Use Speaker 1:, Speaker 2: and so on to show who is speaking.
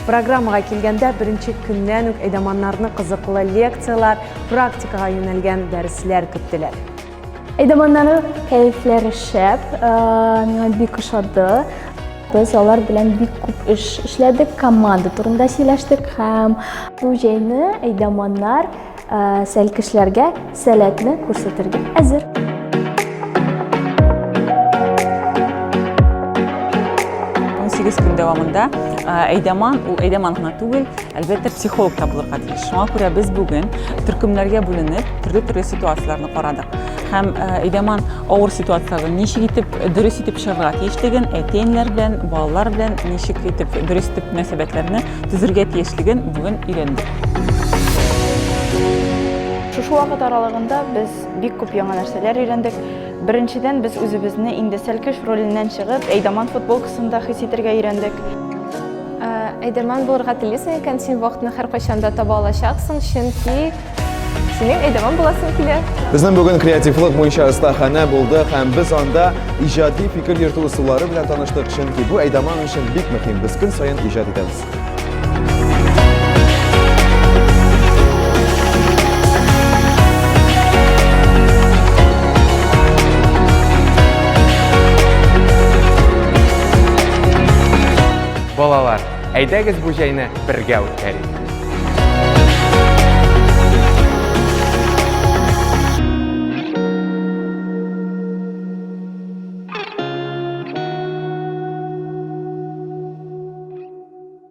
Speaker 1: Программага килгәндә беренче көннән үк әйдәманнарны кызыклы лекциялар, практикага юнәлгән дәресләр көттеләр.
Speaker 2: Әйдәманнарның кәефләре шәп, миңа бик ошады. Biz алар белән бик күп эш эшләдек, команда турында сөйләштек һәм бу җәйне әйдәманнар сәл кешеләргә сәләтне күрсәтергә әзер.
Speaker 3: 18 көн дәвамында әйдәман, ул әйдәман гына түгел, әлбәттә психолог табылырга тиеш. Шуңа күрә без бүген төркемнәргә бүленеп, төрле ситуацияларны карадык. Һәм әйдәман авыр ситуациягә ничек итеп дөрес итеп чыгарга тиешлеген, әтәйнләр белән, балалар белән ничек итеп дөрес итеп мөнәсәбәтләрне төзергә тиешлеген бүген өйрәндек.
Speaker 4: Шушы вакыт аралыгында без бик күп яңа нәрсәләр өйрәндек. Беренчедән без үзебезне инде сәлкеш ролленнән чыгып, әйдәман футболкасында хис итәргә өйрәндек.
Speaker 5: Әйдәман булырга телисең икән, син вакытны һәркайчан да таба алачаксың, чөнки синең әйдәман буласың килә.
Speaker 6: Безнең бүген креативлык буенча остахана булды һәм без анда иҗади фикер йөртү ысуллары белән таныштык, чөнки бу әйдәман өчен бик мөһим. Без көн саен иҗат итәбез.
Speaker 7: Балалар, әйдәгез бу җәйне бергә үткәрик.